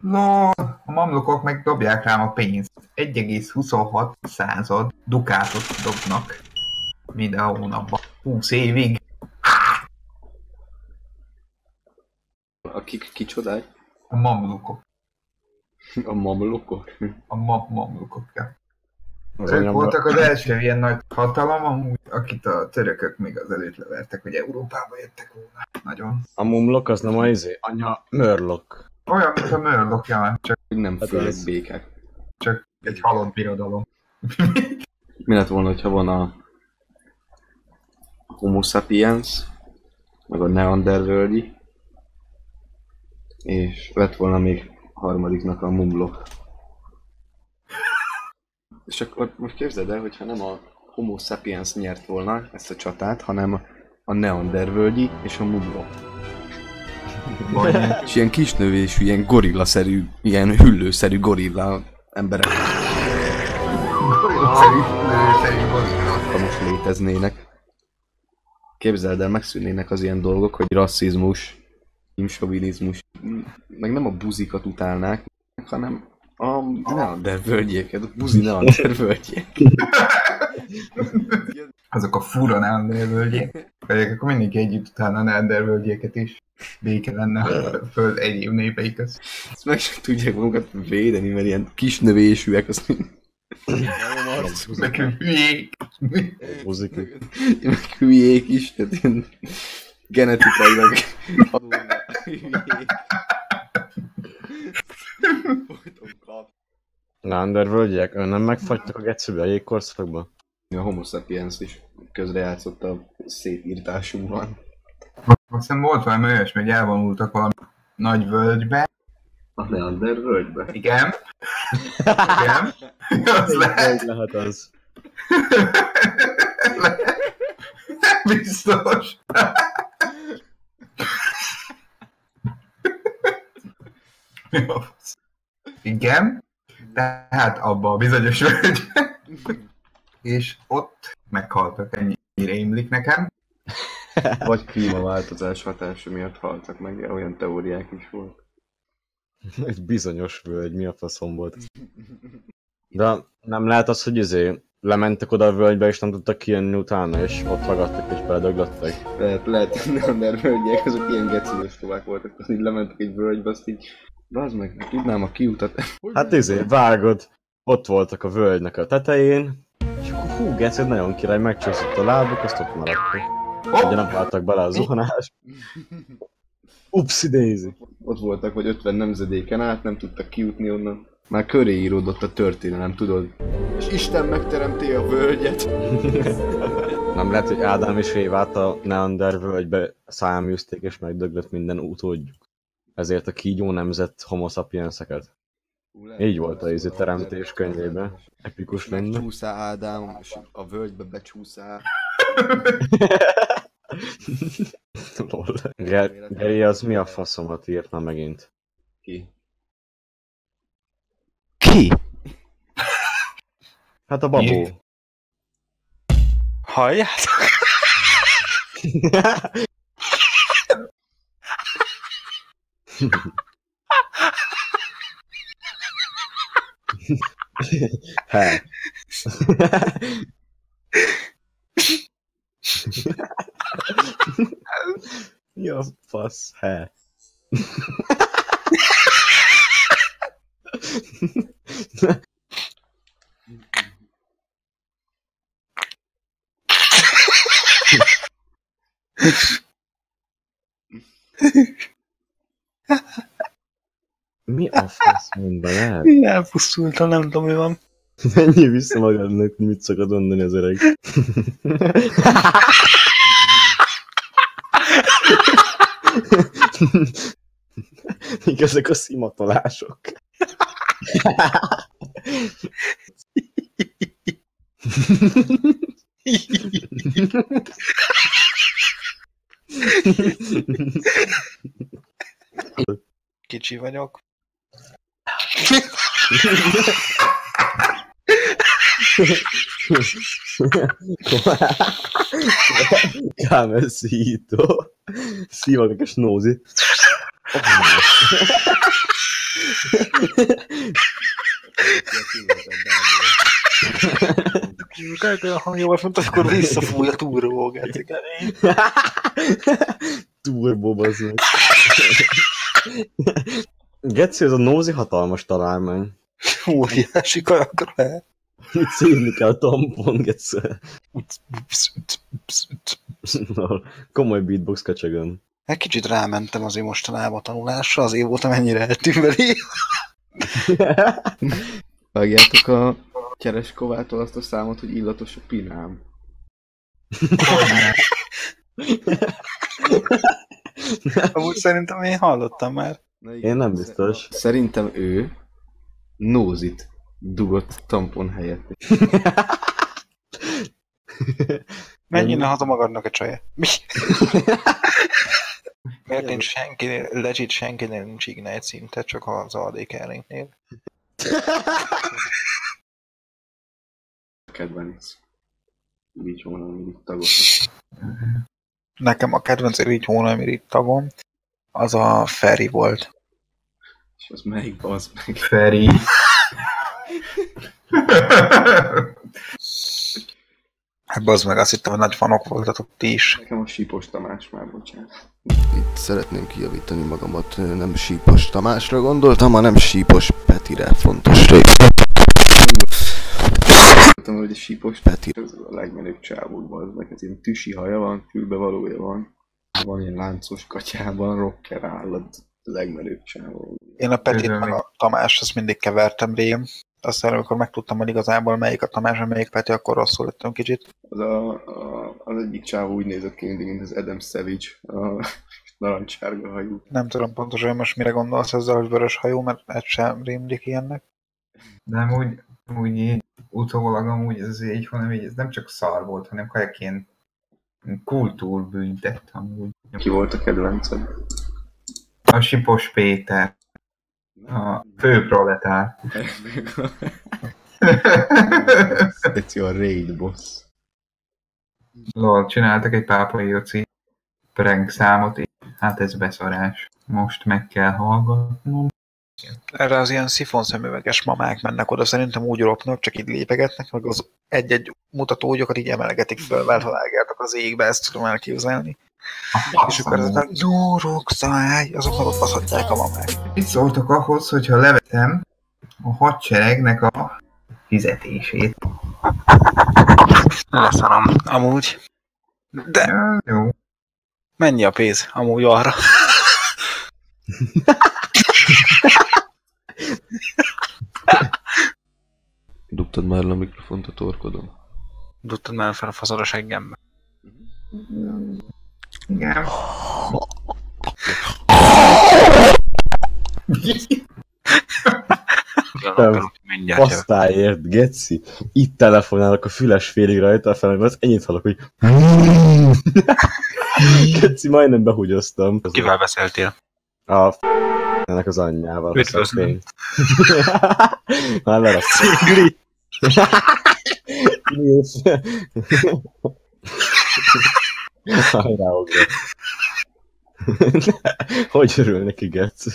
No, a mamlukok meg dobják rám a pénzt. 1,26 század dukátot dobnak minden hónapban. 20 évig. Kicsodák? A mamlukok. A mamlokok? A mamlukok, ja. Az Ők anyagban- voltak az első ilyen nagy hatalom, amúgy, akit a törökök még azelőtt levertek, hogy Európába jöttek volna. Nagyon. A mumlok az nem a anya Murloc. Olyan, mint a Murloc, ja, Nem Hát főleg ez- békák. csak egy halott birodalom. Mi lett volna, hogyha van a Homo sapiens, meg a Neandervölgyi, és lett volna még harmadiknak a Mumlok. És akkor most képzeld el, hogyha nem a Homo sapiens nyert volna ezt a csatát, hanem a Neandervölgyi és a Mumlok. Vagy És ilyen kisnövésű, ilyen gorillaszerű, ilyen hüllőszerű gorilla emberek ha most léteznének. Képzeld el, megszűnnének az ilyen dolgok, hogy rasszizmus, imsovinizmus, meg nem a buzikat utálnák, hanem a neandervölgyéket, a buzi neandervölgyék. azok a fura neandervölgyek. Pedig akkor mindenki együtt utána a neandervölgyeket is. Béke lenne a föld egyéb népei közt. Ezt meg sem tudják magukat védeni, mert ilyen kisnövésűek, azt Meg hülyék. Buzik. meg hülyék is, tehát ilyen genetikailag adódva hülyék. Folyton kap. Neandervölgyek, nem megfagytak a gecibe a jégkorszakban? A Homo sapiens is közrejátszott a szétírtásunkban. Azt hiszem volt valami olyasmi, hogy elvonultak valami nagy völgybe. A Neandervölgybe? Igen. Igen. Az lehet. Lehet az. Biztos. Jó. Igen. Tehát abba a bizonyos völgybe. És ott meghaltak, ennyire rémlik nekem. Vagy klímaváltozás hatása miatt haltak meg, olyan teóriák is volt. Egy bizonyos völgy, mi a faszom volt. De nem lehet az, hogy lementek oda a völgybe és nem tudtak kijönni utána, és ott ragadtak és beledöglöttek. Lehet Neandervölgyek, azok ilyen gecides továk voltak, hogy így lementek egy völgybe, azt így bazd meg, tudnám a kiutat. Hát vágod, ott voltak a völgynek a tetején, és akkor hú, gecid, nagyon király, megcsúszott a lábuk, azt ott maradtak. Ugye nem váltak bele a zuhanás. Upsi daisy. Ott voltak, vagy 50 nemzedéken át, nem tudtak kijutni onnan. Már köré íródott a történelem, tudod? És Isten megteremti a völgyet. Nem lehet, hogy Ádám és Évát a Neander völgybe száműzték és megdöglött minden utódjuk. Ezért a kígyó nemzett homo sapienseket. Így volt a teremtés könyvében. Epikus lenne. Megcsúszál Ádám, és a völgybe becsúszál. Lol. Geri, az mi a faszomat írna megint? Ki? Ki? Hát a babó. Írt. Halljátok? He. Mi a fasz? He. Mi a fasz mondta el? Elpusztultam, nem tudom, mi van. Menjél vissza magadnak, mit szokott mondani az öreg. Mik ezek a szimatolások? Kicsi vagyok. Camesito. Szívak a snózi. A hangja font, akkor visszafúj a turbo, Geci. Turbo, bazzeg. Geci, ez a Nózi hatalmas találmány. Óriási kajakra. Itt szívni kell a tampon, Geci. Komoly beatbox kacsegön. Egy kicsit rámentem azért mostanában a tanulásra, azért voltam ennyire eltűnveli. Vágjátok a Csereskovától azt a számot, hogy illatos a pinám. Amúgy szerintem én hallottam már. Én nem biztos. Szerintem ő Nózit dugott tampon helyett. Menjél haza magadnak a csaja. Mi? Miért nincs senkinél, legit senkinél nincs Ignite szinte, csak az AD Carringnél. Kedvenc. Így volna, itt tagok. Nekem a kedvenc így hónalmi tagom az a Feri volt. És az melyik bazd meg? Feri. Hát bazd meg, azt hittem, hogy nagy fanok voltatok ti is. Nekem a Sípos Tamás már, bocsánat. Itt szeretném kijavítani magamat, nem Sípos Tamásra gondoltam, hanem Sípos Petire, fontos rész. Tudom, hogy a Sípos Peti. ez a legmenőbb csávók, bazd meg, ez ilyen tüsi haja van, fülbevalója van. Van ilyen láncos katyában, rocker állat, a legmenőbb csávó. Én a Petit meg a Tamás, azt mindig kevertem rém. Aztán amikor megtudtam, hogy igazából melyik a Tamás, melyik Peti, akkor rosszul lettem kicsit. Az egyik csávó úgy nézett ki mindig, mint az Adam Savage, a narancssárga hajú. Nem tudom pontosan, hogy most mire gondolsz ezzel, hogy vörös hajú, mert egy sem rémlik ilyennek. De úgy így utólag amúgy ez így, hanem így, ez nem csak szar volt, hanem kajaként kultúrbűntett amúgy. Ki volt a kedvenced? A Sipos Péter. A főproletár. Ez a raid boss. Lol, csináltak egy Pápai Joci prank számot, hát ez beszarás. Most meg kell hallgatnom. Erre az ilyen szifonszemüveges mamák mennek oda, szerintem úgy ropnak, csak így lépegetnek, meg az egy-egy mutatógyokat így emelgetik föl, vágjátok az égbe, ezt tudom elképzelni. És akkor ez a durok száj, azoknak ott baszhatják a mamák. Mit szóltok ahhoz, hogyha levetem a hadseregnek a fizetését? Leszarom, amúgy. De Ja, jó. mennyi a pénz amúgy arra? Dugtad már le a mikrofont a torkodon? Dugtad már fel a faszod a seggembe. Igen. Pasztáért, geci. Itt telefonálok a füles félig rajta a felem, az ennyit hallok, hogy geci, majdnem behugyoztam. Kivel beszéltél? Ennek az anyjával. Üdvözlöm. Már leraktam. Szigli! Hajrá, ugrott. Hogy örül neki, geci?